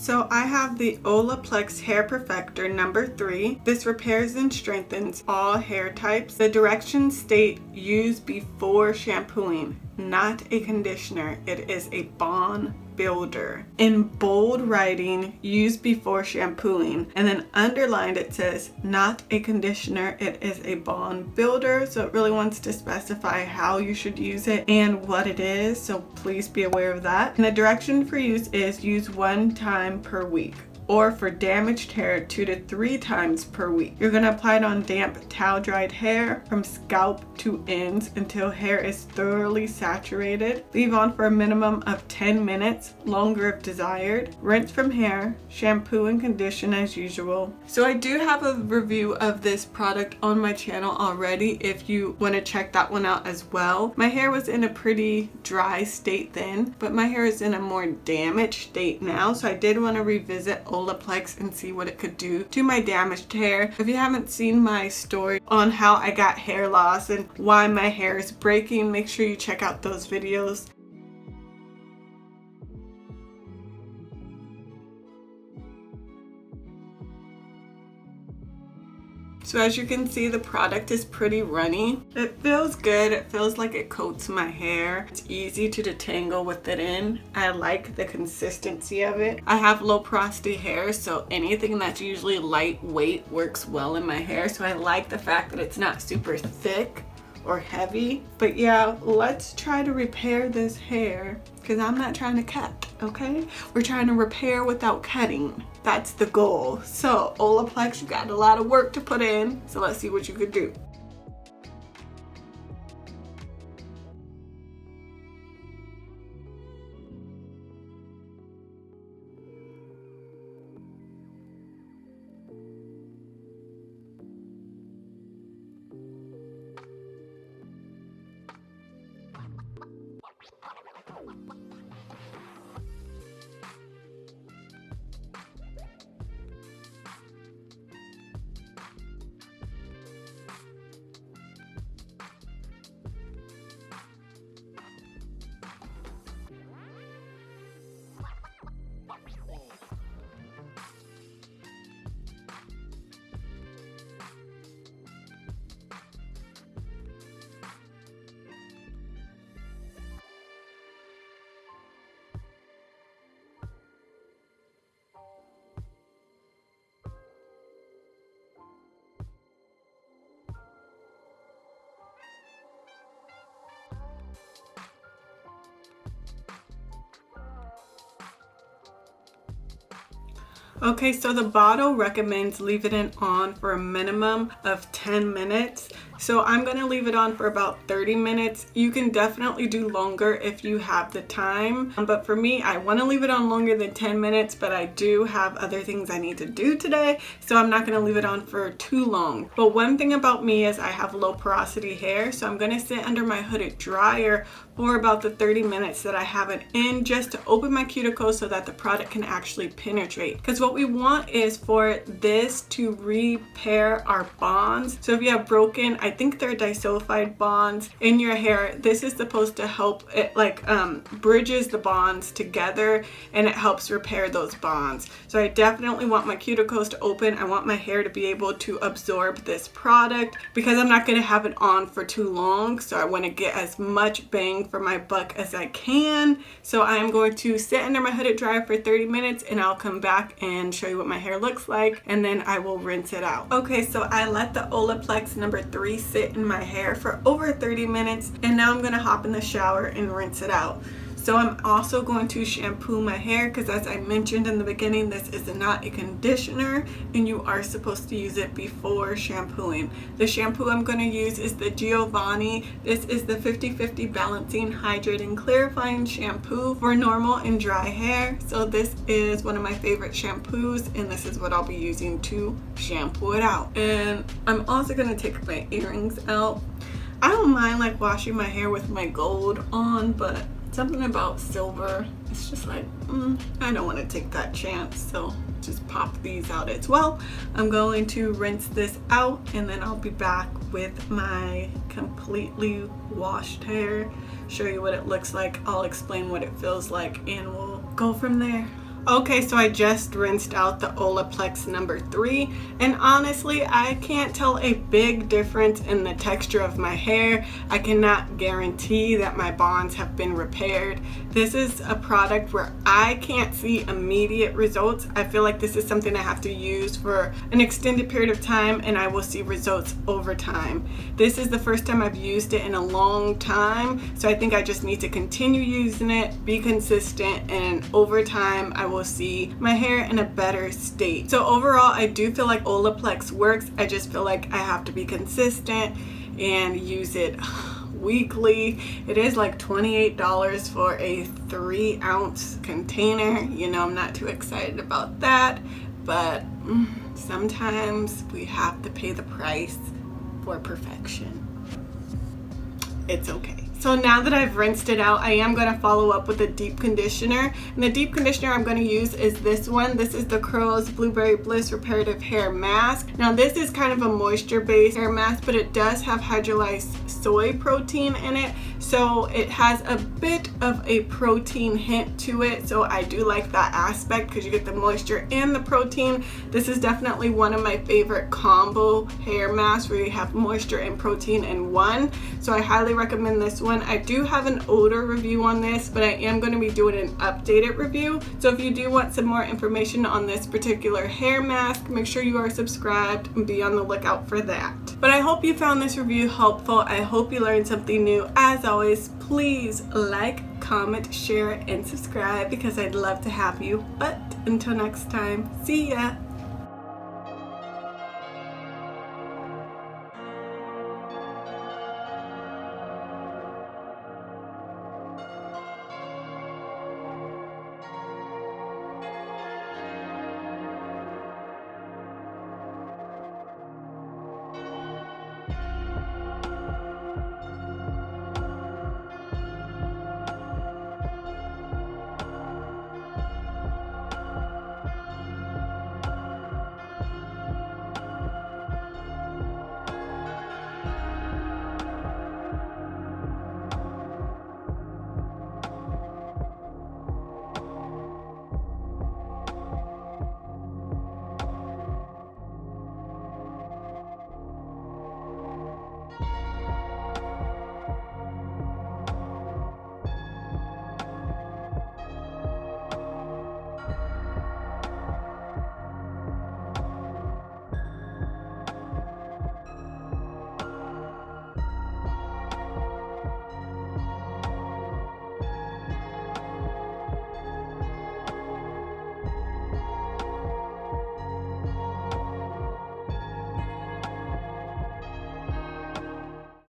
So I have the Olaplex Hair Perfector number 3. This repairs and strengthens all hair types. The directions state use before shampooing, not a conditioner. It is a bond builder. In bold writing, use before shampooing, and then underlined it says not a conditioner, it is a bond builder. So it really wants to specify how you should use it and what it is, so please be aware of that. And the direction for use is use 1 time per week, or for damaged hair 2 to 3 times per week. You're going to apply it on damp towel dried hair from scalp to ends until hair is thoroughly saturated. Leave on for a minimum of 10 minutes, longer if desired. Rinse from hair, shampoo and condition as usual. So I do have a review of this product on my channel already if you want to check that one out as well. My hair was in a pretty dry state then, but my hair is in a more damaged state now, so I did want to revisit Olaplex and see what it could do to my damaged hair. If you haven't seen my story on how I got hair loss and why my hair is breaking, make sure you check out those videos. So as you can see, the product is pretty runny. It feels good. It feels like it coats my hair. It's easy to detangle with it in. I like the consistency of it. I have low porosity hair, so anything that's usually lightweight works well in my hair. So I like the fact that it's not super thick or heavy. But yeah, let's try to repair this hair, because I'm not trying to cut, okay? We're trying to repair without cutting. That's the goal. So Olaplex, you got a lot of work to put in, so let's see what you could do. Okay, so the bottle recommends leaving it on for a minimum of 10 minutes. So I'm gonna leave it on for about 30 minutes. You can definitely do longer if you have the time. But for me, I wanna leave it on longer than 10 minutes, but I do have other things I need to do today, so I'm not gonna leave it on for too long. But one thing about me is I have low porosity hair, so I'm gonna sit under my hooded dryer for about the 30 minutes that I have it in, just to open my cuticles so that the product can actually penetrate. Because what we want is for this to repair our bonds. So if you have broken, I think they're disulfide bonds in your hair, this is supposed to help it, like bridges the bonds together, and it helps repair those bonds. So I definitely want my cuticles to open. I want my hair to be able to absorb this product, because I'm not going to have it on for too long, so I want to get as much bang for my buck as I can. So I am going to sit under my hooded dryer for 30 minutes, and I'll come back and show you what my hair looks like, and then I will rinse it out. Okay, so I let the Olaplex number 3 sit in my hair for over 30 minutes, and now I'm gonna hop in the shower and rinse it out. So I'm also going to shampoo my hair, because as I mentioned in the beginning, this is not a conditioner and you are supposed to use it before shampooing. The shampoo I'm going to use is the Giovanni. This is the 50-50 Balancing Hydrating Clarifying Shampoo for normal and dry hair. So this is one of my favorite shampoos, and this is what I'll be using to shampoo it out. And I'm also going to take my earrings out. I don't mind like washing my hair with my gold on, but something about silver, it's just like, I don't want to take that chance, so just pop these out as well. I'm going to rinse this out, and then I'll be back with my completely washed hair, show you what it looks like. I'll explain what it feels like, and we'll go from there. Okay, so I just rinsed out the Olaplex number 3, and honestly, I can't tell a big difference in the texture of my hair. I cannot guarantee that my bonds have been repaired. This is a product where I can't see immediate results. I feel like this is something I have to use for an extended period of time, and I will see results over time. This is the first time I've used it in a long time, so I think I just need to continue using it, be consistent, and over time I will see my hair in a better state. So overall, I do feel like Olaplex works. I just feel like I have to be consistent and use it weekly. It is like $28 for a 3-ounce container. You know, I'm not too excited about that, but sometimes we have to pay the price for perfection. It's okay. So now that I've rinsed it out, I am going to follow up with a deep conditioner. And the deep conditioner I'm going to use is this one. This is the Curls Blueberry Bliss Reparative Hair Mask. Now this is kind of a moisture-based hair mask, but it does have hydrolyzed soy protein in it. So it has a bit of a protein hint to it. So I do like that aspect because you get the moisture and the protein. This is definitely one of my favorite combo hair masks where you have moisture and protein in one. So I highly recommend this one. I do have an odor review on this, but I am going to be doing an updated review. So if you do want some more information on this particular hair mask, make sure you are subscribed and be on the lookout for that. But I hope you found this review helpful. I hope you learned something new. As always, please like, comment, share, and subscribe because I'd love to have you. But until next time, see ya!